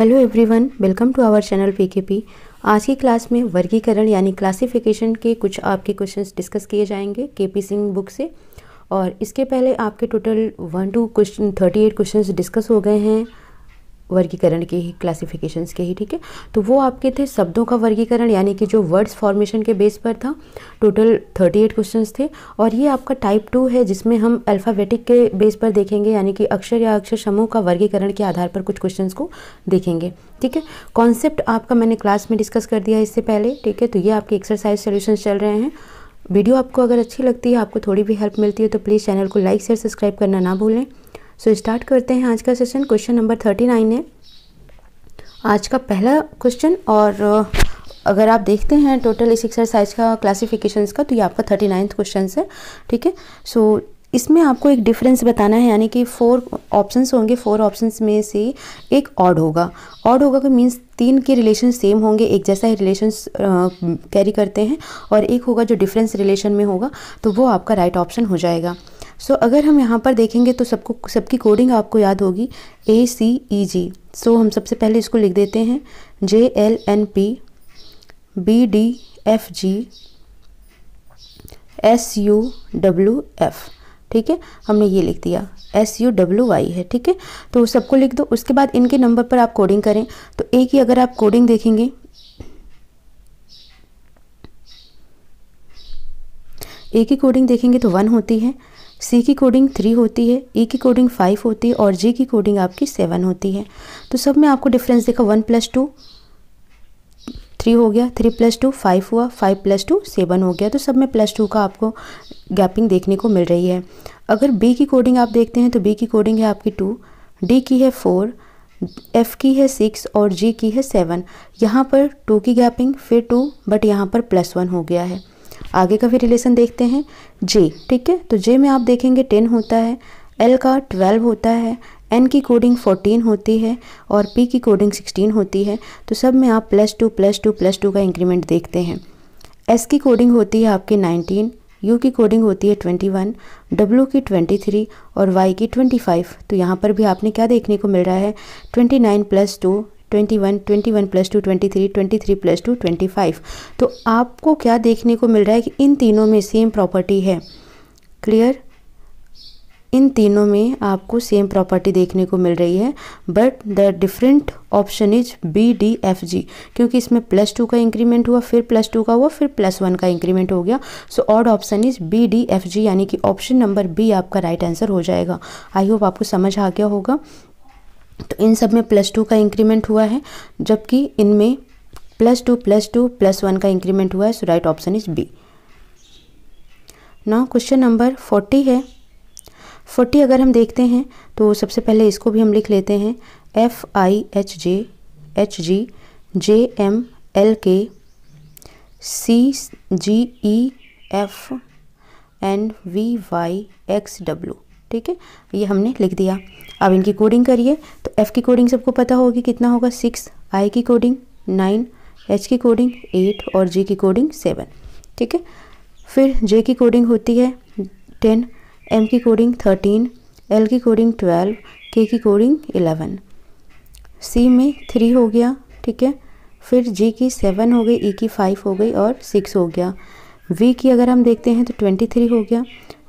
Hello everyone, welcome to our channel PKP. आज की class में वर्गीकरण यानी क्लासिफिकेशन के कुछ आपके क्वेश्चंस डिस्कस किए जाएंगे केपी सिंह बुक से। और इसके पहले आपके टोटल 1 to 38 क्वेश्चंस डिस्कस हो गए हैं वर्गीकरण के ही, क्लासिफिकेशंस के ही, ठीक है। तो वो आपके थे शब्दों का वर्गीकरण यानी कि जो वर्ड्स फॉर्मेशन के बेस पर था। टोटल 38 क्वेश्चंस थे। और ये आपका टाइप 2 है जिसमें हम अल्फ़ाबेटिक के बेस पर देखेंगे यानी कि अक्षर या अक्षर समूह का वर्गीकरण के आधार पर कुछ क्वेश्चंस को देखेंगे, ठीक है। कॉन्सेप्ट आपका मैंने क्लास में डिस्कस कर दिया इससे पहले, ठीक है। तो ये आपके एक्सरसाइज सोल्यूशंस चल रहे हैं। वीडियो आपको अगर अच्छी लगती है, आपको थोड़ी भी हेल्प मिलती है तो प्लीज़ चैनल को लाइक शेयर सब्सक्राइब करना ना भूलें। सो स्टार्ट करते हैं आज का सेशन। क्वेश्चन नंबर 39 है आज का पहला क्वेश्चन। और अगर आप देखते हैं टोटल इस एक्सरसाइज का क्लासिफिकेशंस का, तो ये आपका 39th क्वेश्चन है, ठीक है। सो इसमें आपको एक डिफरेंस बताना है यानी कि 4 ऑप्शंस होंगे। 4 ऑप्शंस में से एक ऑड होगा। ऑड होगा का मीन्स 3 के रिलेशन सेम होंगे, एक जैसा ही रिलेशंस कैरी करते हैं, और एक होगा जो डिफरेंस रिलेशन में होगा, तो वो आपका राइट ऑप्शन हो जाएगा। सो अगर हम यहाँ पर देखेंगे तो सबकी कोडिंग आपको याद होगी ACEG। सो हम सबसे पहले इसको लिख देते हैं JLNP BDFG SUWF, ठीक है। हमने ये लिख दिया SUWY है, ठीक है। तो सबको लिख दो। उसके बाद इनके नंबर पर आप कोडिंग करें तो A की अगर आप कोडिंग देखेंगे, A की कोडिंग देखेंगे तो 1 होती है, C की कोडिंग 3 होती है, E की कोडिंग 5 होती है और G की कोडिंग आपकी 7 होती है। तो सब में आपको डिफरेंस देखा, 1 + 2 3 हो गया, 3 + 2 5 हुआ, 5 + 2 7 हो गया। तो सब में +2 का आपको गैपिंग देखने को मिल रही है। अगर B की कोडिंग आप देखते हैं तो B की कोडिंग है आपकी 2, D की है 4, F की है 6 और G की है 7। यहाँ पर 2 की गैपिंग, फिर 2, बट यहाँ पर +1 हो गया है। आगे का भी रिलेशन देखते हैं J, ठीक है। तो J में आप देखेंगे 10 होता है, L का 12 होता है, N की कोडिंग 14 होती है और P की कोडिंग 16 होती है। तो सब में आप +2 +2 +2 का इंक्रीमेंट देखते हैं। S की कोडिंग होती है आपकी 19, U की कोडिंग होती है 21, W की 23 और Y की 25। तो यहाँ पर भी आपने क्या देखने को मिल रहा है, 29 + 2 21, 21 + 2 23, 23 + 2 25। तो आपको क्या देखने को मिल रहा है कि इन तीनों में सेम प्रॉपर्टी है। क्लियर? इन तीनों में आपको सेम प्रॉपर्टी देखने को मिल रही है, but the different option is BDFG, क्योंकि इसमें +2 का इंक्रीमेंट हुआ, फिर +2 का हुआ, फिर +1 का इंक्रीमेंट हो गया। So odd option is BDFG यानी कि ऑप्शन नंबर बी आपका राइट आंसर हो जाएगा। आई होप आपको समझ आ गया होगा। तो इन सब में +2 का इंक्रीमेंट हुआ है, जबकि इनमें +2 +2 +1 का इंक्रीमेंट हुआ है। So right option is B। Now question number 40 है। 40 अगर हम देखते हैं तो सबसे पहले इसको भी हम लिख लेते हैं FIHJ HG JMLK CGEF NVYXW, ठीक है। ये हमने लिख दिया। अब इनकी कोडिंग करिए तो F की कोडिंग सबको पता होगी, कितना होगा 6, I की कोडिंग 9, H की कोडिंग 8 और G की कोडिंग 7, ठीक है। फिर J की कोडिंग होती है 10, M की कोडिंग 13, L की कोडिंग 12, K की कोडिंग 11, C में 3 हो गया, ठीक है। फिर G की 7 हो गई, E की 5 हो गई और 6 हो गया। V की अगर हम देखते हैं तो 23 हो गया,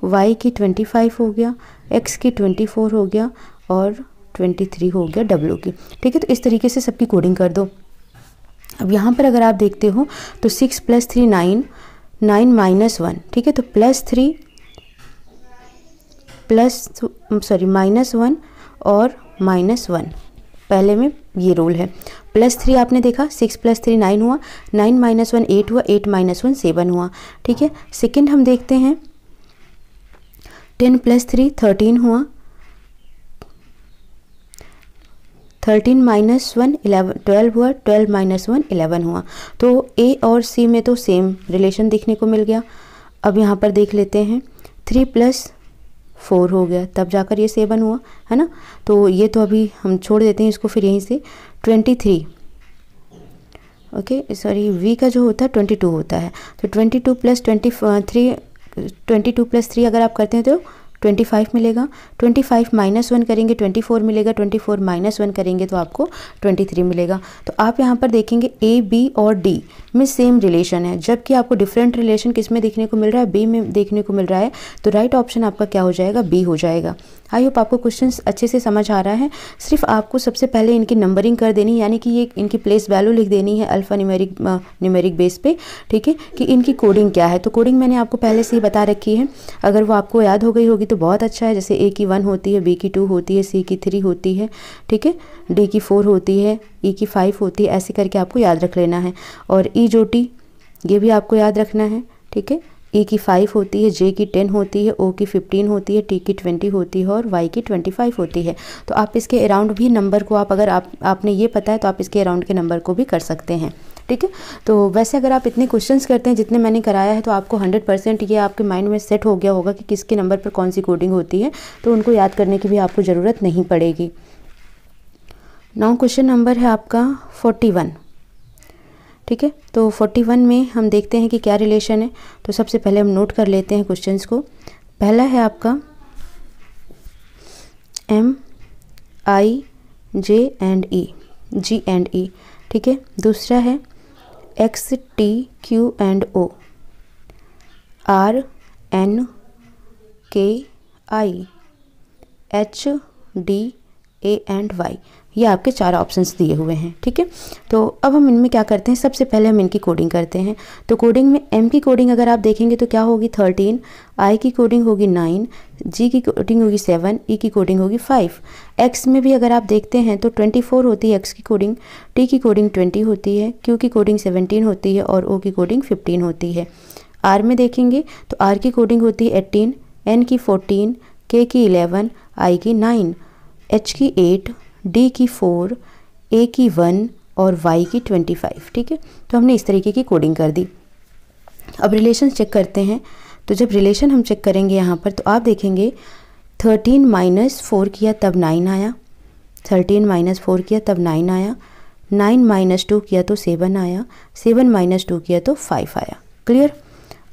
Y की 25 हो गया, X की 24 हो गया और 23 हो गया W की, ठीक है। तो इस तरीके से सबकी कोडिंग कर दो। अब यहाँ पर अगर आप देखते हो तो 6 + 3 9, 9 - 1, ठीक है। तो -3 -1 और -1 पहले में ये रूल है। +3 आपने देखा, 6 + 3 9 हुआ, 9 - 1 8 हुआ, 8 - 1 7 हुआ, ठीक है। सेकंड हम देखते हैं 10 + 3 13 हुआ, 13 - 1 11 12 हुआ, 12 - 1 11 हुआ। तो A और C में तो सेम रिलेशन देखने को मिल गया। अब यहाँ पर देख लेते हैं 3 + 4 हो गया, तब जाकर ये 7 हुआ, है ना। तो ये तो अभी हम छोड़ देते हैं इसको, फिर यहीं से 23, ओके सॉरी, V का जो होता है 22 होता है। तो 22 + 3 अगर आप करते हैं तो 25 मिलेगा। 25 माइनस 1 करेंगे 24 मिलेगा। 24 माइनस 1 करेंगे तो आपको 23 मिलेगा। तो आप यहाँ पर देखेंगे ए, बी और डी में सेम रिलेशन है, जबकि आपको डिफरेंट रिलेशन किस में देखने को मिल रहा है, बी में देखने को मिल रहा है। तो राइट ऑप्शन आपका क्या हो जाएगा, बी हो जाएगा। आई होप आपको क्वेश्चन अच्छे से समझ आ रहा है। सिर्फ आपको सबसे पहले इनकी नंबरिंग कर देनी, यानी कि ये इनकी प्लेस वैल्यू लिख देनी है अल्फा न्यूमेरिक बेस पे, ठीक है, कि इनकी कोडिंग क्या है। तो कोडिंग मैंने आपको पहले से ही बता रखी है, अगर वो आपको याद हो गई होगी तो बहुत अच्छा है। जैसे ए की 1 होती है, बी की 2 होती है, सी की 3 होती है, ठीक है, डी की 4 होती है, ई की 5 होती है, ऐसे करके आपको याद रख लेना है। और ई जो टी ये भी आपको याद रखना है, ठीक है। ई की 5 होती है, जे की 10 होती है, ओ की 15 होती है, टी की 20 होती है और वाई की 25 होती है। तो आप इसके अराउंड भी नंबर को आप अगर आपने ये पता है तो आप इसके अराउंड के नंबर को भी कर सकते हैं, ठीक है। तो वैसे अगर आप इतने क्वेश्चंस करते हैं जितने मैंने कराया है तो आपको 100% ये आपके माइंड में सेट हो गया होगा कि किसके नंबर पर कौन सी कोडिंग होती है, तो उनको याद करने की भी आपको ज़रूरत नहीं पड़ेगी। नाउ क्वेश्चन नंबर है आपका 41, ठीक है। तो 41 में हम देखते हैं कि क्या रिलेशन है। तो सबसे पहले हम नोट कर लेते हैं क्वेश्चंस को। पहला है आपका M, I, J and E, G and E, ठीक है। दूसरा है X, T, Q and O, R, N, K, I, H, D, A and Y। ये आपके 4 ऑप्शंस दिए हुए हैं, ठीक है। तो अब हम इनमें क्या करते हैं, सबसे पहले हम इनकी कोडिंग करते हैं। तो कोडिंग में M की कोडिंग अगर आप देखेंगे तो क्या होगी 13, I की कोडिंग होगी 9, G की कोडिंग होगी 7, E की कोडिंग होगी 5। X में भी अगर आप देखते हैं तो 24 होती है X की कोडिंग, T की कोडिंग 20 होती है, Q की कोडिंग 17 होती है और O की कोडिंग 15 होती है। R में देखेंगे तो R की कोडिंग होती है 18, N की 14, K की 11, I की 9, H की 8, D की 4, A की 1 और Y की 25, ठीक है। तो हमने इस तरीके की कोडिंग कर दी। अब रिलेशन चेक करते हैं। तो जब रिलेशन हम चेक करेंगे यहाँ पर तो आप देखेंगे 13 माइनस 4 किया तब 9 आया, 13 माइनस 4 किया तब 9 आया, 9 माइनस 2 किया तो 7 आया, 7 माइनस 2 किया तो 5 आया। क्लियर।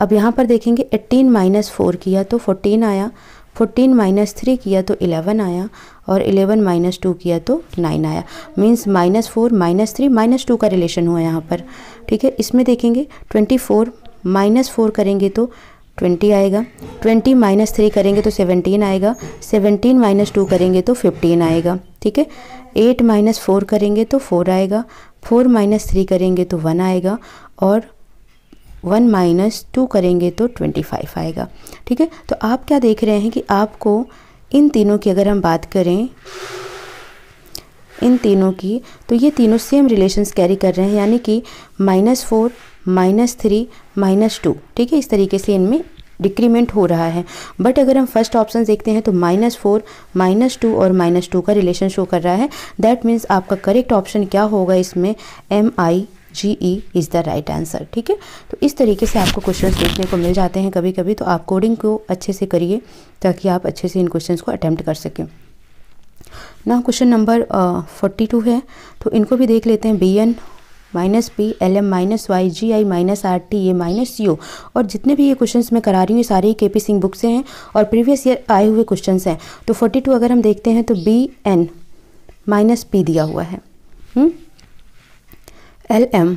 अब यहाँ पर देखेंगे 18 माइनस 4 किया तो 14 आया, 14 माइनस 3 किया तो 11 आया और 11 माइनस 2 किया तो 9 आया। मीन्स -4 -3 -2 का रिलेशन हुआ यहाँ पर, ठीक है। इसमें देखेंगे 24 माइनस 4 करेंगे तो 20 आएगा, 20 माइनस 3 करेंगे तो 17 आएगा, 17 माइनस 2 करेंगे तो 15 आएगा, ठीक है। 8 माइनस 4 करेंगे तो 4 आएगा, 4 माइनस 3 करेंगे तो 1 आएगा और 1 माइनस 2 करेंगे तो 25 आएगा, ठीक है। तो आप क्या देख रहे हैं कि आपको इन तीनों की अगर हम बात करें, इन तीनों की, तो ये तीनों सेम रिलेशंस कैरी कर रहे हैं, यानी कि -4 -3 -2, ठीक है। इस तरीके से इनमें डिक्रीमेंट हो रहा है। बट अगर हम फर्स्ट ऑप्शन देखते हैं तो -4 -2 और -2 का रिलेशन शो कर रहा है। दैट मीन्स आपका करेक्ट ऑप्शन क्या होगा इसमें, MIGE is the right answer, ठीक है। तो इस तरीके से आपको क्वेश्चंस देखने को मिल जाते हैं कभी कभी। तो आप कोडिंग को अच्छे से करिए ताकि आप अच्छे से इन क्वेश्चंस को अटेम्प्ट कर सकें। ना क्वेश्चन नंबर 42 है, तो इनको भी देख लेते हैं। BN -P LM -Y GI -RT ये -U, और जितने भी ये क्वेश्चंस मैं करा रही हूँ ये सारे KP सिंह बुक से हैं और प्रीवियस ईयर आए हुए क्वेश्चंस हैं। तो 42 अगर हम देखते हैं तो BN -P दिया हुआ है, LM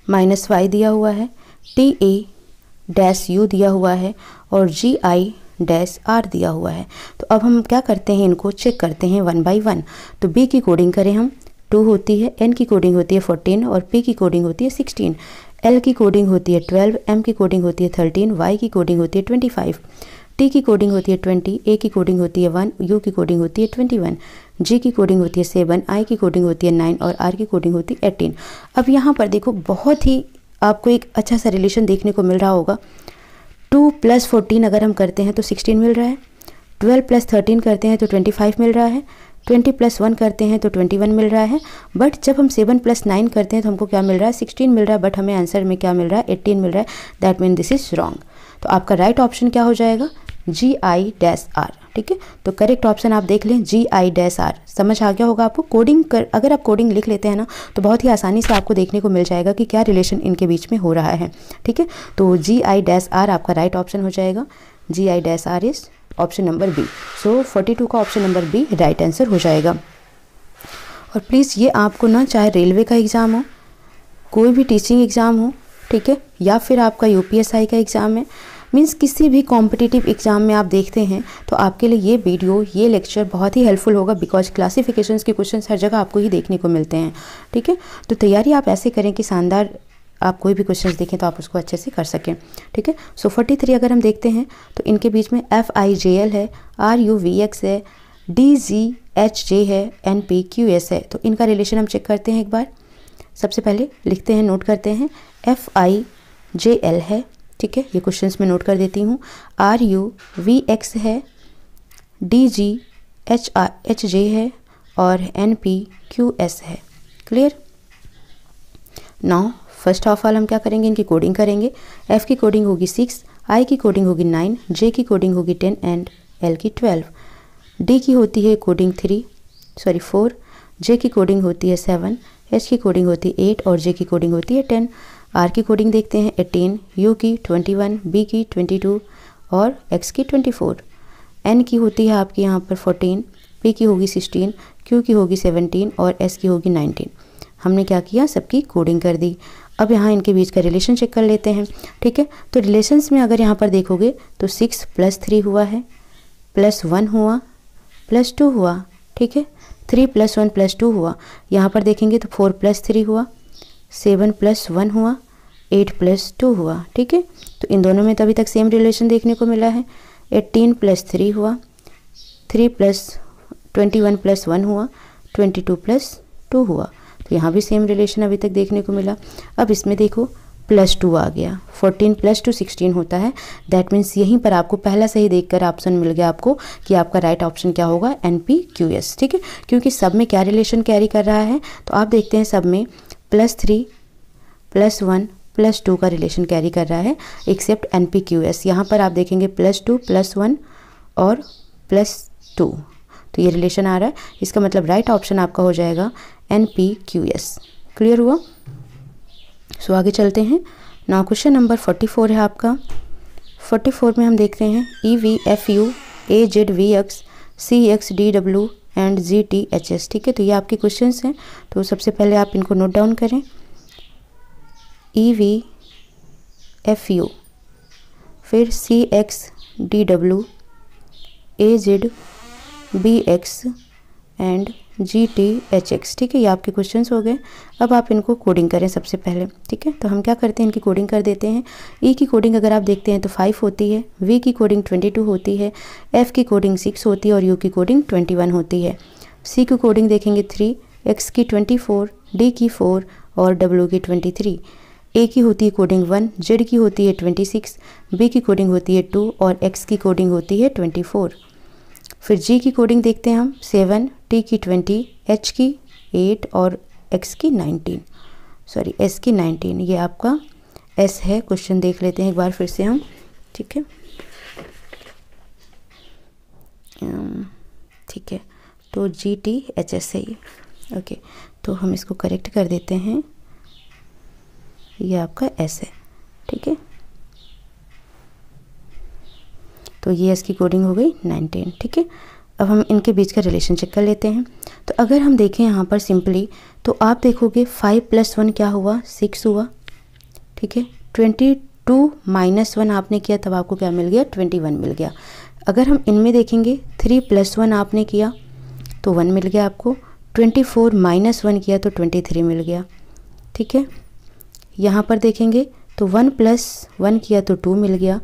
-Y दिया हुआ है, TA-U दिया हुआ है और GI-R दिया हुआ है। तो अब हम क्या करते हैं, इनको चेक करते हैं 1 बाई 1। तो B की कोडिंग करें हम, 2 होती है, N की कोडिंग होती है 14 और P की कोडिंग होती है 16, L की कोडिंग होती है 12, M की कोडिंग होती है 13, Y की कोडिंग होती है 25, T की कोडिंग होती है 20, A की कोडिंग होती है 1, U की कोडिंग होती है 21, G की कोडिंग होती है 7, I की कोडिंग होती है 9 और R की कोडिंग होती है 18। अब यहाँ पर देखो बहुत ही आपको एक अच्छा सा रिलेशन देखने को मिल रहा होगा। 2 + 14 अगर हम करते हैं तो 16 मिल रहा है, 12 + 13 करते हैं तो 25 मिल रहा है, 20 + 1 करते हैं तो 21 मिल रहा है। बट जब हम 7 + 9 करते हैं तो हमको क्या मिल रहा है, 16 मिल रहा है, बट हमें आंसर में क्या मिल रहा है, 18 मिल रहा है। That mean this is wrong. तो आपका राइट ऑप्शन क्या हो जाएगा, GI-R, ठीक है। तो करेक्ट ऑप्शन आप देख लें GI-R। समझ आ गया होगा आपको। कोडिंग अगर आप कोडिंग लिख लेते हैं ना तो बहुत ही आसानी से आपको देखने को मिल जाएगा कि क्या रिलेशन इनके बीच में हो रहा है, ठीक है। तो GI-R आपका राइट ऑप्शन हो जाएगा। GI-R is option number B. So 42 का option number B right answer हो जाएगा। और प्लीज़ ये आपको ना, चाहे रेलवे का एग्ज़ाम हो, कोई भी टीचिंग एग्ज़ाम हो, ठीक है, या फिर आपका यूपीएसआई का एग्ज़ाम है, मीन्स किसी भी कॉम्पिटिटिव एग्ज़ाम में आप देखते हैं तो आपके लिए ये वीडियो, ये लेक्चर बहुत ही हेल्पफुल होगा, बिकॉज क्लासिफिकेशंस के क्वेश्चंस हर जगह आपको ही देखने को मिलते हैं, ठीक है। तो तैयारी आप ऐसे करें कि शानदार आप कोई भी क्वेश्चंस देखें तो आप उसको अच्छे से कर सकें, ठीक है। सो 43 अगर हम देखते हैं तो इनके बीच में FIJL है, RUVX है, DGHJ है, NPQS है। तो इनका रिलेशन हम चेक करते हैं एक बार। सबसे पहले लिखते हैं, नोट करते हैं, FIJL है, ठीक है, ये क्वेश्चंस में नोट कर देती हूँ। RUVX है, DGHJ है और NPQS है। Clear. Now first of all हम क्या करेंगे, इनकी कोडिंग करेंगे। F की कोडिंग होगी 6, I की कोडिंग होगी 9, J की कोडिंग होगी 10 एंड L की 12। D की होती है कोडिंग 4, J की कोडिंग होती है 7, H की कोडिंग होती है 8 और J की कोडिंग होती है 10। R की कोडिंग देखते हैं 18, U की 21, B की 22 और X की 24। N की होती है आपकी यहाँ पर 14, P की होगी 16, Q की होगी 17 और S की होगी 19। हमने क्या किया, सबकी कोडिंग कर दी। अब यहाँ इनके बीच का रिलेशन चेक कर लेते हैं, ठीक है। तो रिलेशंस में अगर यहाँ पर देखोगे तो 6 + 3 हुआ है, +1 हुआ, +2 हुआ, ठीक है। 3 + 1 + 2 हुआ। यहाँ पर देखेंगे तो 4 + 3 हुआ, 7 + 1 हुआ, 8 + 2 हुआ, ठीक है। तो इन दोनों में तो अभी तक सेम रिलेशन देखने को मिला है। 18 + 3 हुआ, 3 + 21 + 1 हुआ, 22 + 2 हुआ। तो यहाँ भी सेम रिलेशन अभी तक देखने को मिला। अब इसमें देखो +2 आ गया, 14 + 2 16 होता है। दैट मीन्स यहीं पर आपको पहला सही देखकर ऑप्शन मिल गया आपको कि आपका राइट ऑप्शन क्या होगा, NPQS, ठीक है। क्योंकि सब में क्या रिलेशन कैरी कर रहा है, तो आप देखते हैं सब में +3 +1 +2 का रिलेशन कैरी कर रहा है, एक्सेप्ट NPQS। यहाँ पर आप देखेंगे +2 +1 और +2, तो ये रिलेशन आ रहा है। इसका मतलब राइट ऑप्शन आपका हो जाएगा NPQS। क्लियर हुआ। सो आगे चलते हैं। नाउ क्वेश्चन नंबर 44 है आपका। 44 में हम देखते हैं EV FU AZ VX CX DW and GT HS, ठीक है। तो ये आपके क्वेश्चंस हैं, तो सबसे पहले आप इनको नोट डाउन करें। EV FU, फिर CX DW AZ BX and GT HX, ठीक है। ये आपके क्वेश्चंस हो गए। अब आप इनको कोडिंग करें सबसे पहले, ठीक है। तो हम क्या करते हैं, इनकी कोडिंग कर देते हैं। E की कोडिंग अगर आप देखते हैं तो 5 होती है, V की कोडिंग 22 होती है, F की कोडिंग 6 होती है और U की कोडिंग 21 होती है। C की कोडिंग देखेंगे 3, X की 24, D की 4 और W की 23। A की होती है कोडिंग 1, Z की होती है 26, B की कोडिंग होती है 2 और X की कोडिंग होती है 24। फिर G की कोडिंग देखते हैं हम 7, T की 20, H की 8 और X की 19, सॉरी S की 19। ये आपका S है। क्वेश्चन देख लेते हैं एक बार फिर से हम, ठीक है, ठीक है। तो GT HS है ये, ओके। तो हम इसको करेक्ट कर देते हैं, ये आपका S है, ठीक है। तो ये इसकी कोडिंग हो गई 19, ठीक है। अब हम इनके बीच का रिलेशन चेक कर लेते हैं। तो अगर हम देखें यहाँ पर सिंपली, तो आप देखोगे 5 + 1 क्या हुआ, 6 हुआ, ठीक है। 22 - 1 आपने किया तब आपको क्या मिल गया, 21 मिल गया। अगर हम इनमें देखेंगे 3 + 1 आपने किया तो 1 मिल गया आपको, 24 - 1 किया तो 23 मिल गया, ठीक है। यहाँ पर देखेंगे तो 1 + 1 किया तो 2 मिल गया,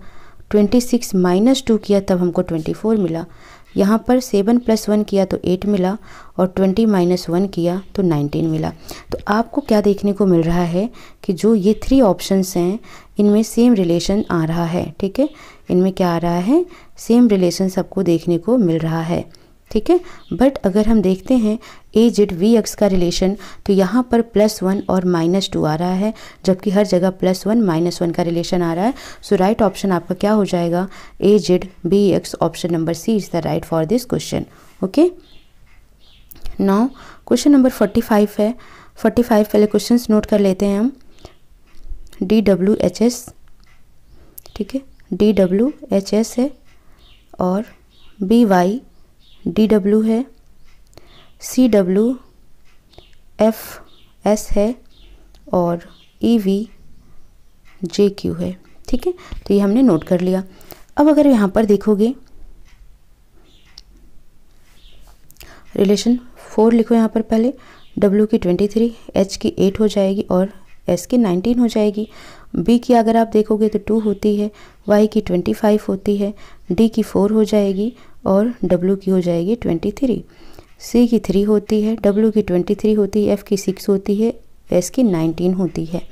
26 - 2 किया तब हमको 24 मिला। यहाँ पर 7 + 1 किया तो 8 मिला और 20 - 1 किया तो 19 मिला। तो आपको क्या देखने को मिल रहा है कि जो ये 3 ऑप्शंस हैं इनमें सेम रिलेशन आ रहा है, ठीक है। इनमें क्या आ रहा है, सेम रिलेशन सबको देखने को मिल रहा है, ठीक है। बट अगर हम देखते हैं AZ VX का रिलेशन, तो यहाँ पर +1 और -2 आ रहा है, जबकि हर जगह +1 - 1 का रिलेशन आ रहा है। सो राइट ऑप्शन आपका क्या हो जाएगा, AZ BX, option number C is the right for this question, okay. Now question number 45 है। 45 पहले क्वेश्चंस नोट कर लेते हैं हम। DWHS, ठीक है, DWHS है और BY DW है, CWFS है और EVJQ है। ठीक है, तो ये हमने नोट कर लिया। अब अगर यहाँ पर देखोगे रिलेशन 4 लिखो यहाँ पर पहले, W की 23, H की 8 हो जाएगी और S की 19 हो जाएगी। B की अगर आप देखोगे तो 2 होती है, Y की 25 होती है, D की 4 हो जाएगी और W की हो जाएगी 23। C की 3 होती है, W की 23 होती है, F की 6 होती है, S की 19 होती है।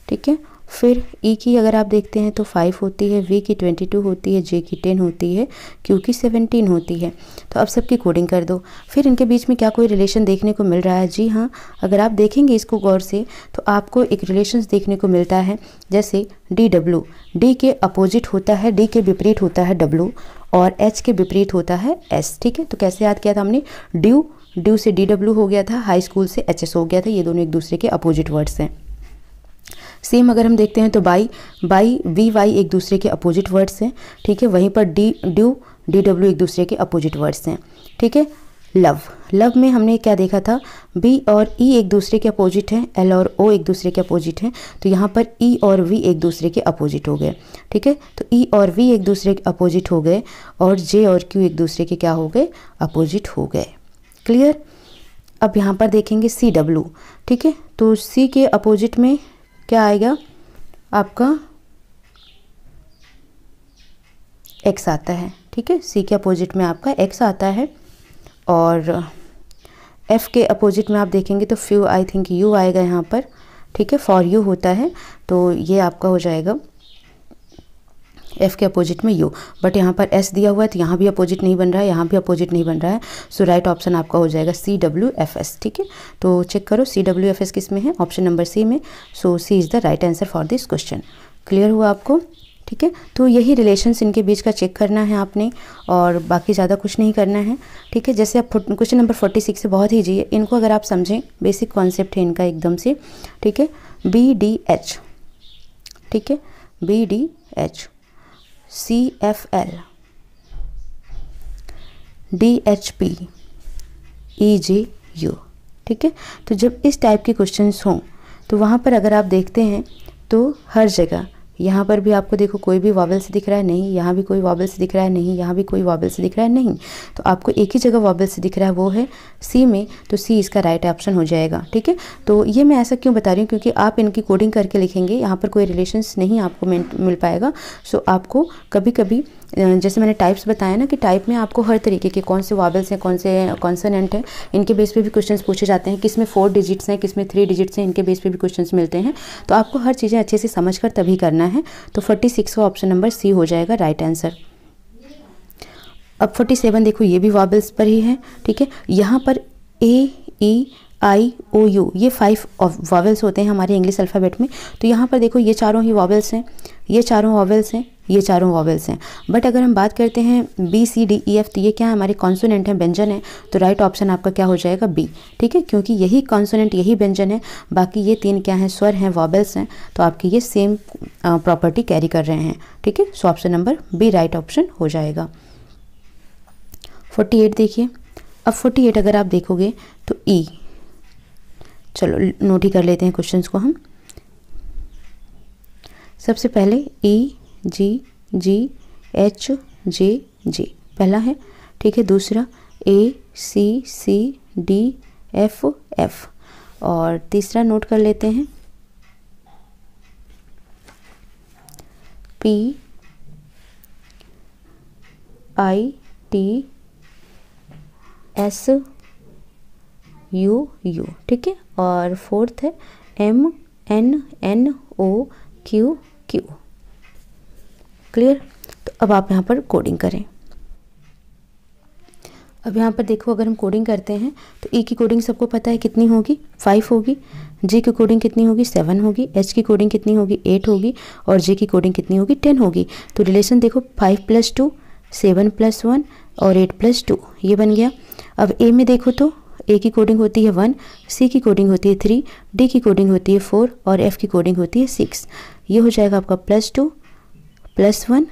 ठीक है, फिर E की अगर आप देखते हैं तो 5 होती है, V की 22 होती है, J की 10 होती है, Q की 17 होती है। तो अब सबकी कोडिंग कर दो। फिर इनके बीच में क्या कोई रिलेशन देखने को मिल रहा है? जी हाँ, अगर आप देखेंगे इसको गौर से तो आपको एक रिलेशंस देखने को मिलता है। जैसे DW, D के अपोजिट होता है, D के विपरीत होता है W और H के विपरीत होता है S। ठीक है, तो कैसे याद किया था हमने? ड्यू से DW हो गया था, हाई स्कूल से HS हो गया था। ये दोनों एक दूसरे के अपोजिट वर्ड्स हैं। सेम अगर हम देखते हैं तो बाई VY एक दूसरे के अपोजिट वर्ड्स हैं। ठीक है, वहीं पर DW एक दूसरे के अपोजिट वर्ड्स हैं। ठीक है, लव में हमने क्या देखा था? B और E एक दूसरे के अपोजिट हैं, L और O एक दूसरे के अपोजिट हैं। तो यहाँ पर E और V एक दूसरे के अपोजिट हो गए। ठीक है, तो E और V एक दूसरे के अपोजिट हो गए और J और Q एक दूसरे के क्या हो गए? अपोजिट हो गए। क्लियर? अब यहाँ पर देखेंगे CW। ठीक है, तो C के अपोजिट में क्या आएगा? आपका X आता है। ठीक है, C के अपोजिट में आपका X आता है और F के अपोजिट में आप देखेंगे तो फ्यू आई थिंक U आएगा यहाँ पर। ठीक है, फॉर यू होता है, तो ये आपका हो जाएगा F के अपोजिट में U। बट यहाँ पर S दिया हुआ है तो यहाँ भी अपोजिट नहीं बन रहा है, यहाँ भी अपोजिट नहीं बन रहा है। सो राइट ऑप्शन आपका हो जाएगा CWFS। ठीक है, तो चेक करो CWFS किस में है? ऑप्शन नंबर C में। सो C is the right answer for this question. Clear हुआ आपको? ठीक है, तो यही रिलेशंस इनके बीच का चेक करना है आपने और बाकी ज़्यादा कुछ नहीं करना है। ठीक है, जैसे आप क्वेश्चन नंबर 46 से बहुत ईजी है, इनको अगर आप समझें, बेसिक कॉन्सेप्ट है इनका एकदम से। ठीक है, BDH, ठीक है, BDH, CFL, DHP, EJU। ठीक है, तो जब इस टाइप के क्वेश्चंस हों तो वहाँ पर अगर आप देखते हैं तो हर जगह, यहाँ पर भी आपको देखो कोई भी वॉवेल से दिख रहा है नहीं, यहाँ भी कोई वॉवेल से दिख रहा है नहीं, यहाँ भी कोई वॉवेल से दिख रहा है नहीं, तो आपको एक ही जगह वॉवेल से दिख रहा है, वो है C में। तो C इसका राइट ऑप्शन हो जाएगा। ठीक है, तो ये मैं ऐसा क्यों बता रही हूँ? क्योंकि आप इनकी कोडिंग करके लिखेंगे, यहाँ पर कोई रिलेशंस नहीं आपको मिल पाएगा। सो आपको कभी कभी जैसे मैंने टाइप्स बताया ना कि टाइप में आपको हर तरीके के कौन से वॉवेल्स हैं, कौन से कॉन्सोनेंट हैं, इनके बेस पे भी क्वेश्चंस पूछे जाते हैं। किस में 4 डिजिट्स हैं, किस में 3 डिजिट्स हैं, इनके बेस पे भी क्वेश्चंस मिलते हैं। तो आपको हर चीज़ें अच्छे से समझ कर तभी करना है। तो 46 का ऑप्शन नंबर C हो जाएगा राइट आंसर। अब 47 देखो, ये भी वॉवेल्स पर ही है। ठीक है, यहाँ पर AEIOU ये 5 वॉवेल्स होते हैं हमारे इंग्लिश अल्फ़ाबेट में। तो यहाँ पर देखो ये चारों ही वॉवेल्स हैं, ये चारों वॉवेल्स हैं, ये चारों वॉवेल्स हैं। बट अगर हम बात करते हैं BCDEF तो ये क्या है? हमारे कॉन्सोनेंट हैं, व्यंजन है। तो राइट ऑप्शन आपका क्या हो जाएगा? B। ठीक है, क्योंकि यही कॉन्सोनेंट, यही व्यंजन है, बाकी ये 3 क्या हैं? स्वर हैं, वॉवेल्स हैं। तो आपकी ये सेम प्रॉपर्टी कैरी कर रहे हैं। ठीक है, so option number B right option हो जाएगा। 48 देखिए, अब 48 अगर आप देखोगे तो E, चलो नोट ही कर लेते हैं क्वेश्चंस को हम। सबसे पहले EGGHJJ पहला है। ठीक है, दूसरा ACCDFF और तीसरा नोट कर लेते हैं PITSUU। ठीक है, और फोर्थ है MNNOQQ। क्लियर? तो अब आप यहाँ पर कोडिंग करें। अब यहाँ पर देखो, अगर हम कोडिंग करते हैं तो E की कोडिंग सबको पता है कितनी होगी? 5 होगी। G की कोडिंग कितनी होगी? 7 होगी। H की कोडिंग कितनी होगी? 8 होगी। और J की कोडिंग कितनी होगी? 10 होगी। तो रिलेशन देखो, 5 + 2, 7 + 1 और 8 + 2, ये बन गया। अब A में देखो तो A की कोडिंग होती है 1, C की कोडिंग होती है 3, D की कोडिंग होती है 4 और F की कोडिंग होती है 6। ये हो जाएगा आपका +2 +1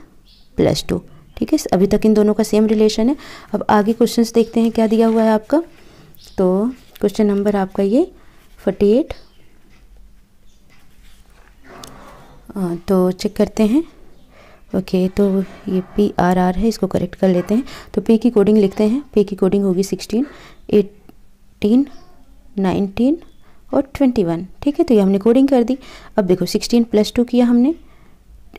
+2। ठीक है, अभी तक इन दोनों का सेम रिलेशन है। अब आगे क्वेश्चंस देखते हैं क्या दिया हुआ है आपका। तो क्वेश्चन नंबर आपका ये 48, तो चेक करते हैं। ओके, तो ये PRR है, इसको करेक्ट कर लेते हैं। तो P की कोडिंग लिखते हैं। P की कोडिंग होगी 16, 18, 19 और 21। ठीक है, तो ये हमने कोडिंग कर दी। अब देखो 16 + 2 किया हमने,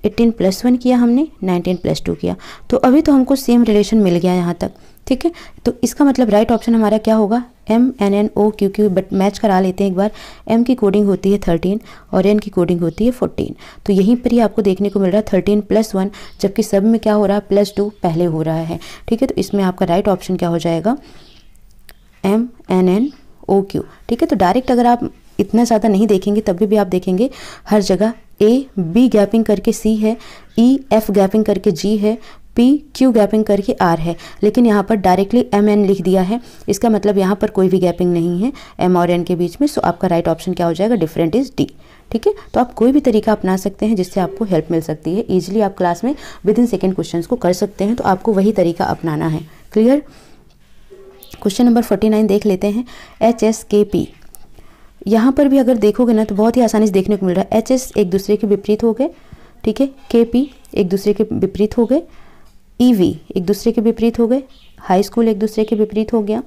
18 + 1 किया हमने, 19 + 2 किया। तो अभी तो हमको सेम रिलेशन मिल गया यहाँ तक। ठीक है, तो इसका मतलब राइट ऑप्शन हमारा क्या होगा, MNNOQQ। बट मैच करा लेते हैं एक बार। M की कोडिंग होती है 13 और N की कोडिंग होती है 14। तो यहीं पर ही आपको देखने को मिल रहा है 13 + 1, जबकि सब में क्या हो रहा है, +2 पहले हो रहा है। ठीक है, तो इसमें आपका राइट ऑप्शन क्या हो जाएगा, MNNOQ। ठीक है, तो डायरेक्ट अगर आप इतना ज़्यादा नहीं देखेंगे तब भी आप देखेंगे हर जगह AB गैपिंग करके C है, EF गैपिंग करके G है, PQ गैपिंग करके R है, लेकिन यहाँ पर डायरेक्टली MN लिख दिया है। इसका मतलब यहाँ पर कोई भी गैपिंग नहीं है M और N के बीच में। सो आपका राइट ऑप्शन क्या हो जाएगा, डिफरेंट इज D। ठीक है, तो आप कोई भी तरीका अपना सकते हैं जिससे आपको हेल्प मिल सकती है। ईजिली आप क्लास में विदिन सेकेंड क्वेश्चन को कर सकते हैं, तो आपको वही तरीका अपनाना है। क्लियर। क्वेश्चन नंबर 49 देख लेते हैं। HSKP, यहाँ पर भी अगर देखोगे ना तो बहुत ही आसानी से देखने को मिल रहा है। HS एक दूसरे के विपरीत हो गए, ठीक है, KP एक दूसरे के विपरीत हो गए, EV एक दूसरे के विपरीत हो गए, हाई स्कूल एक दूसरे के विपरीत हो गया,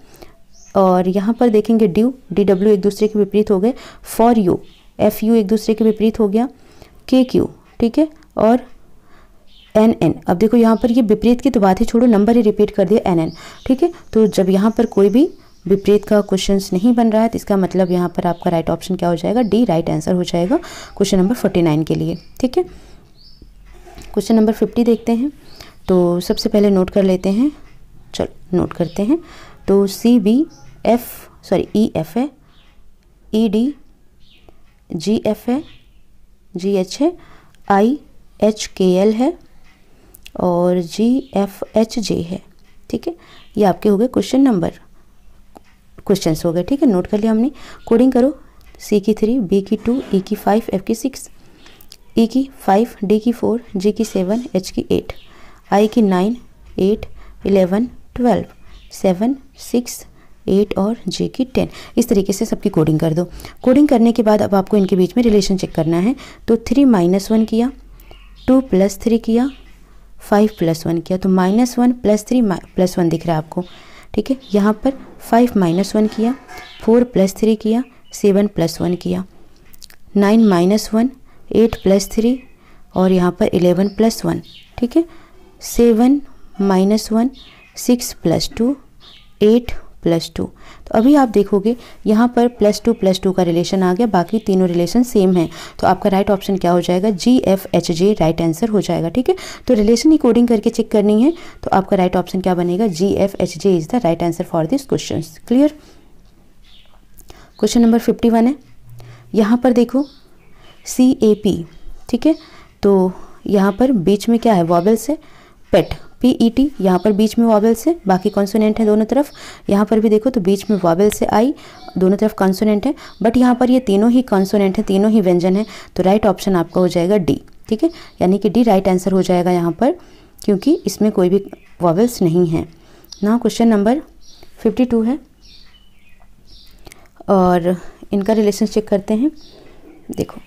और यहाँ पर देखेंगे DW एक दूसरे के विपरीत हो गए, फॉर यू FU एक दूसरे के विपरीत हो गया, KQ, ठीक है, और NN। अब देखो यहाँ पर ये विपरीत की तो बात ही छोड़ो, नंबर ही रिपीट कर दिया NN। ठीक है, तो जब यहाँ पर कोई भी विपरीत का क्वेश्चंस नहीं बन रहा है तो इसका मतलब यहाँ पर आपका राइट ऑप्शन क्या हो जाएगा, D राइट आंसर हो जाएगा क्वेश्चन नंबर 49 के लिए। ठीक है, क्वेश्चन नंबर 50 देखते हैं। तो सबसे पहले नोट कर लेते हैं, चलो नोट करते हैं। तो EF है, ED GF है, GH है, IHKL है और GFHJ है। ठीक है, ये आपके हो गए क्वेश्चंस हो गए। ठीक है, नोट कर लिया हमने। कोडिंग करो। C की 3, B की 2, E की 5, F की 6, E की 5, D की 4, G की 7, H की 8, I की 9, 8, 11, 12, 7, 6, 8 और J की 10। इस तरीके से सबकी कोडिंग कर दो। कोडिंग करने के बाद अब आपको इनके बीच में रिलेशन चेक करना है। तो 3 - 1 किया, 2 + 3 किया, 5 + 1 किया, तो -1 + 3 + 1 दिख रहा है आपको। ठीक है, यहाँ पर 5 - 1 किया, 4 + 3 किया, 7 + 1 किया, 9 - 1, 8 + 3 और यहाँ पर 11 + 1। ठीक है, 7 - 1, 6 + 2, 8 + 2। तो अभी आप देखोगे यहाँ पर +2 का रिलेशन आ गया, बाकी तीनों रिलेशन सेम है। तो आपका राइट ऑप्शन क्या हो जाएगा, GFHJ राइट आंसर हो जाएगा। ठीक है, तो रिलेशन ही कोडिंग करके चेक करनी है, तो आपका राइट ऑप्शन क्या बनेगा, GFHJ is the right answer for this question. Clear. Question number 51 है। यहाँ पर देखो CAP। ठीक है, तो यहाँ पर बीच में क्या है, वॉवेल्स है, पेट PET यहाँ पर बीच में वॉवेल्स है, बाकी कॉन्सोनेंट है दोनों तरफ। यहाँ पर भी देखो तो बीच में वॉवेल्स है, I दोनों तरफ कॉन्सोनेंट है, बट यहाँ पर ये तीनों ही कॉन्सोनेंट है, तीनों ही व्यंजन है। तो राइट ऑप्शन आपका हो जाएगा D। ठीक है, यानी कि D राइट आंसर हो जाएगा यहाँ पर, क्योंकि इसमें कोई भी वॉवेल्स नहीं है ना। क्वेश्चन नंबर 52 है और इनका रिलेशन चेक करते हैं। देखो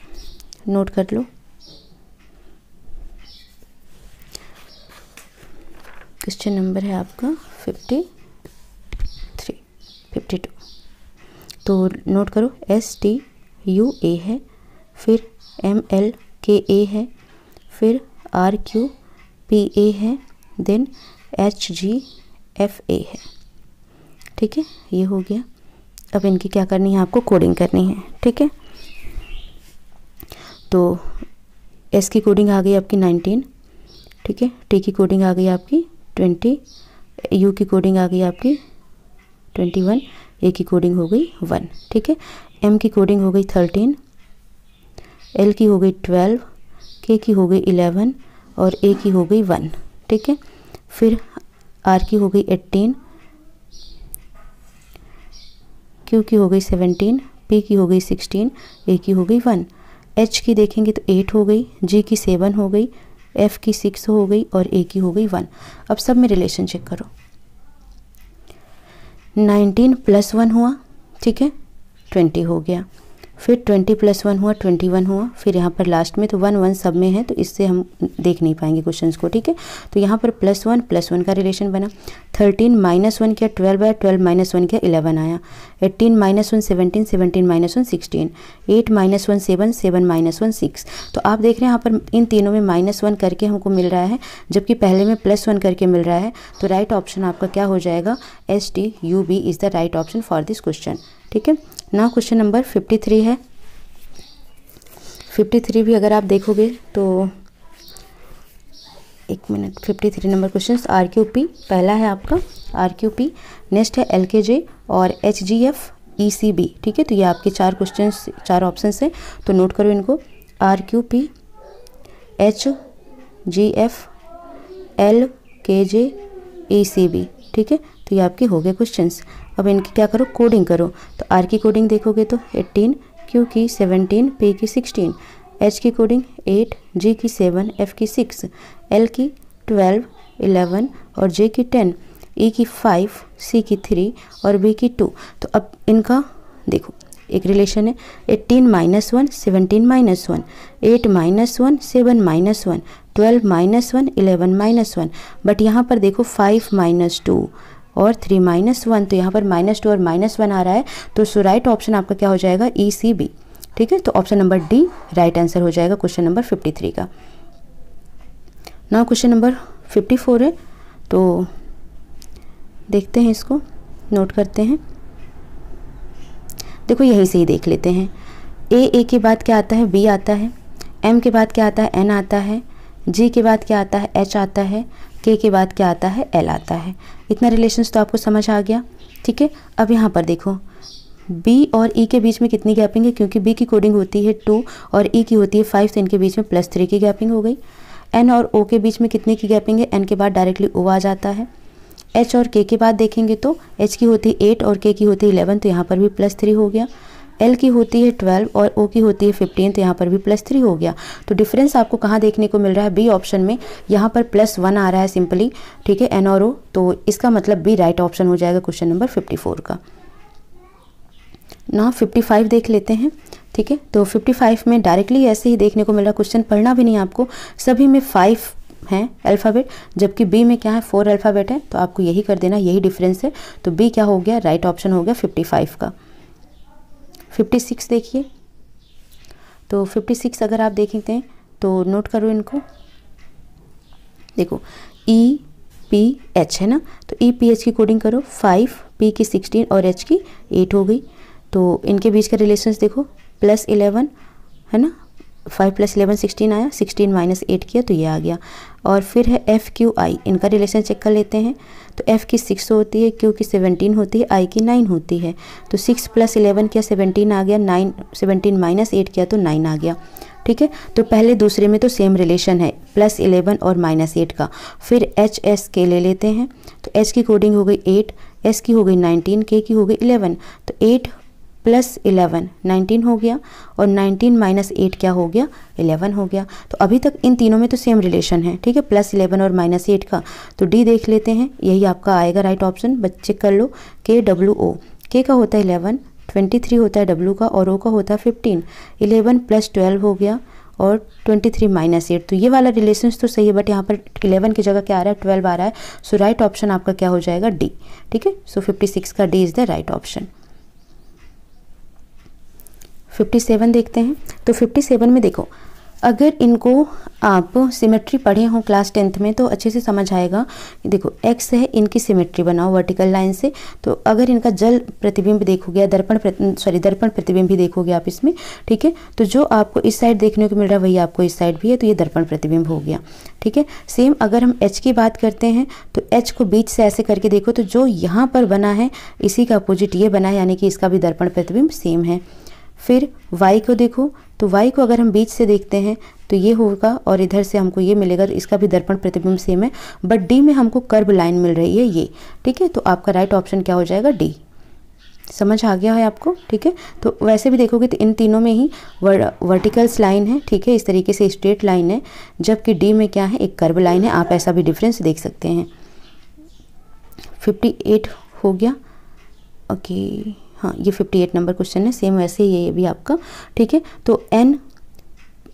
नोट कर लो। क्वेश्चन नंबर है आपका 52। तो नोट करो, STUA है, फिर MLKA है, फिर RQPA है, देन HGFA है। ठीक है, ये हो गया। अब इनकी क्या करनी है, आपको कोडिंग करनी है। ठीक है, तो S की कोडिंग आ गई आपकी 19। ठीक है, T की कोडिंग आ गई आपकी 20, U की कोडिंग आ गई आपकी 21, A की कोडिंग हो गई 1। ठीक है, M की कोडिंग हो गई 13, L की हो गई 12, K की हो गई 11 और A की हो गई 1। ठीक है, फिर R की हो गई 18, Q की हो गई 17, P की हो गई 16, A की हो गई 1। H की देखेंगे तो 8 हो गई, G की 7 हो गई, F की 6 हो गई और A की हो गई 1। अब सब में रिलेशन चेक करो। 19 + 1 हुआ, ठीक है, 20 हो गया। फिर 20 + 1 हुआ, 21 हुआ। फिर यहाँ पर लास्ट में तो 1 1 सब में है, तो इससे हम देख नहीं पाएंगे क्वेश्चंस को, ठीक है। तो यहाँ पर +1 + 1 का रिलेशन बना। 13 - 1 किया 12 आया, 12 - 1 किया 11 आया। 18 - 1 17, 17 - 1 16, 8 - 1 7, 7 - 1 6। तो आप देख रहे हैं यहाँ पर इन तीनों में -1 करके हमको मिल रहा है, जबकि पहले में +1 करके मिल रहा है। तो राइट ऑप्शन आपका क्या हो जाएगा, STUB is the right option for this question, ठीक है। नाउ क्वेश्चन नंबर 53 है। 53 भी अगर आप देखोगे तो 1 मिनट, 53 नंबर क्वेश्चन RQP पहला है आपका, RQP। नेक्स्ट है LKJ और HGF ECB, ठीक है। तो ये आपके 4 क्वेश्चन, 4 ऑप्शन है, तो नोट करो इनको। RQP HGF LKJ ECB, ठीक है। तो ये आपके हो गए क्वेश्चंस। अब इनकी क्या करो, कोडिंग करो। तो R की कोडिंग देखोगे तो 18, Q की 17, P की 16, H की कोडिंग 8, G की 7, F की 6, L की 12, 11 और J की 10, E की 5, C की 3 और B की 2। तो अब इनका देखो एक रिलेशन है, 18 - 1 17 - 1, 8 - 1 7 - 1, 12 - 1 11 - 1। बट यहाँ पर देखो 5 - 2 और 3 - 1, तो यहाँ पर -2 और -1 आ रहा है। तो सो राइट ऑप्शन आपका क्या हो जाएगा, ECB, ठीक है। तो option number D right answer हो जाएगा क्वेश्चन नंबर 53 का। नाउ क्वेश्चन नंबर 54 है, तो देखते हैं, इसको नोट करते हैं। देखो यहीं से ही देख लेते हैं। A के बाद क्या आता है, B आता है। M के बाद क्या आता है, N आता है। G के बाद क्या आता है, H आता है। K के बाद क्या आता है, L आता है। इतना रिलेशंस तो आपको समझ आ गया, ठीक है। अब यहाँ पर देखो B और E के बीच में कितनी गैपिंग है, क्योंकि B की कोडिंग होती है 2 और E की होती है 5, तो इनके बीच में +3 की गैपिंग हो गई। N और O के बीच में कितनी की गैपिंग है, N के बाद डायरेक्टली O आ जाता है। H और K के बाद देखेंगे तो H की होती है 8 और K की होती है 11, तो यहाँ पर भी +3 हो गया। L की होती है 12 और O की होती है 15, तो यहाँ पर भी +3 हो गया। तो डिफरेंस आपको कहाँ देखने को मिल रहा है, B ऑप्शन में। यहाँ पर +1 आ रहा है सिंपली, ठीक है, N और O। तो इसका मतलब B राइट ऑप्शन हो जाएगा क्वेश्चन नंबर 54 का। ना 55 देख लेते हैं, ठीक है। तो 55 में डायरेक्टली ऐसे ही देखने को मिल रहा है, क्वेश्चन पढ़ना भी नहीं आपको। सभी में 5 हैं अल्फ़ाबेट, जबकि B में क्या है 4 अल्फ़ाबेट है। तो आपको यही कर देना, यही डिफरेंस है। तो B क्या हो गया, राइट ऑप्शन हो गया 55 का। 56 देखिए, तो 56 अगर आप देखते हैं तो नोट करो इनको। देखो EPH है ना, तो EPH की कोडिंग करो, 5, P की 16 और H की 8 हो गई। तो इनके बीच का रिलेशंस देखो, +11 है ना, 5 + 11 16 आया, 16 - 8 किया तो ये आ गया। और फिर है FQI, इनका रिलेशन चेक कर लेते हैं। तो F की 6 होती है, Q की 17 होती है, I की 9 होती है। तो 6 + 11 किया 17 आ गया, 9 17 - 8 किया तो 9 आ गया, ठीक है। तो पहले दूसरे में तो सेम रिलेशन है, +11 और -8 का। फिर HSK ले लेते हैं। तो H की कोडिंग हो गई 8, S की हो गई 19, K की हो गई 11। तो 8 + 11 19 हो गया और 19 - 8 क्या हो गया, 11 हो गया। तो अभी तक इन तीनों में तो सेम रिलेशन है, ठीक है, +11 और -8 का। तो D देख लेते हैं, यही आपका आएगा राइट ऑप्शन। बच्चे कर लो, KWO, K का होता है 11, 23 होता है W का और O का होता है 15। 11 + 12 हो गया और 23 - 8, तो ये वाला रिलेशंस तो सही है, बट यहाँ पर 11 की जगह क्या आ रहा है, 12 आ रहा है। सो राइट ऑप्शन आपका क्या हो जाएगा, D, ठीक है। सो 56 का D is the right option. 57 देखते हैं। तो 57 में देखो, अगर इनको आप सिमेट्री पढ़े हो क्लास 10th में तो अच्छे से समझ आएगा। देखो x है, इनकी सिमेट्री बनाओ वर्टिकल लाइन से। तो अगर इनका जल प्रतिबिंब देखोगे, दर्पण प्रतिबिंब भी देखोगे आप इसमें, ठीक है। तो जो आपको इस साइड देखने को मिल रहा है वही आपको इस साइड भी है, तो ये दर्पण प्रतिबिंब हो गया, ठीक है। सेम अगर हम h की बात करते हैं तो h को बीच से ऐसे करके देखो, तो जो यहाँ पर बना है इसी का अपोजिट ये बना है, यानी कि इसका भी दर्पण प्रतिबिंब सेम है। फिर y को देखो, तो y को अगर हम बीच से देखते हैं तो ये होगा और इधर से हमको ये मिलेगा, तो इसका भी दर्पण प्रतिबिंब सेम है। बट D में हमको कर्व लाइन मिल रही है ये, ठीक है। तो आपका राइट ऑप्शन क्या हो जाएगा, D। समझ आ गया है आपको, ठीक है। तो वैसे भी देखोगे तो इन तीनों में ही वर्टिकल्स लाइन है, ठीक है, इस तरीके से स्ट्रेट लाइन है, जबकि डी में क्या है, एक कर्व लाइन है। आप ऐसा भी डिफरेंस देख सकते हैं। 58 हो गया, ओके, हाँ ये 58 नंबर क्वेश्चन है। सेम वैसे ये भी आपका, ठीक है। तो एन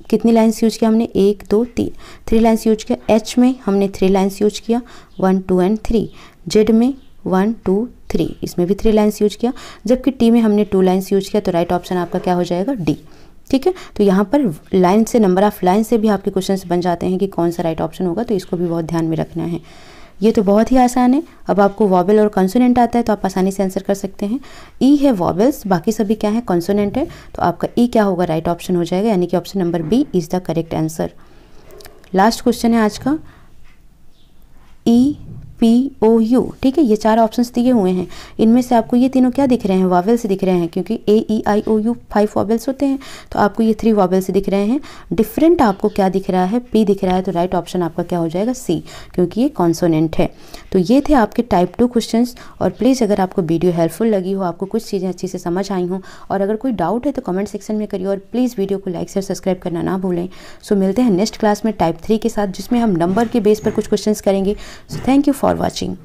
कितनी लाइन्स यूज किया हमने, 1 2 3, 3 लाइन्स यूज किया। एच में हमने 3 लाइन्स यूज किया, 1 2 एंड 3। जेड में 1 2 3, इसमें भी 3 लाइन्स यूज किया, जबकि टी में हमने 2 लाइन्स यूज किया। तो राइट ऑप्शन आपका क्या हो जाएगा, डी, ठीक है। तो यहाँ पर लाइन से, नंबर ऑफ लाइन से भी आपके क्वेश्चंस बन जाते हैं कि कौन सा राइट ऑप्शन होगा, तो इसको भी बहुत ध्यान में रखना है। ये तो बहुत ही आसान है। अब आपको वॉवेल और कॉन्सोनेंट आता है तो आप आसानी से आंसर कर सकते हैं। ई है वॉवेल्स, बाकी सभी क्या है, कॉन्सोनेंट है। तो आपका ई क्या होगा, राइट ऑप्शन हो जाएगा, यानी कि option number B is the correct answer. Last question है आज का, ई पी ओ यू, ठीक है। ये 4 ऑप्शंस दिए हुए हैं, इनमें से आपको ये तीनों क्या दिख रहे हैं, वॉवेल्स दिख रहे हैं, क्योंकि ए ई आई ओ यू 5 वॉवेल्स होते हैं। तो आपको ये 3 वॉवेल्स दिख रहे हैं। डिफरेंट आपको क्या दिख रहा है, पी दिख रहा है। तो राइट ऑप्शन आपका क्या हो जाएगा, सी, क्योंकि ये कॉन्सोनेंट है। तो ये थे आपके टाइप 2 क्वेश्चंस। और प्लीज़ अगर आपको वीडियो हेल्पफुल लगी हो, आपको कुछ चीज़ें अच्छी से समझ आई हों, और अगर कोई डाउट है तो कमेंट सेक्शन में करिए। और प्लीज़ वीडियो को लाइक शेयर सब्सक्राइब करना ना भूलें। सो मिलते हैं नेक्स्ट क्लास में टाइप 3 के साथ, जिसमें हम नंबर के बेस पर कुछ क्वेश्चंस करेंगे। So thank you for watching.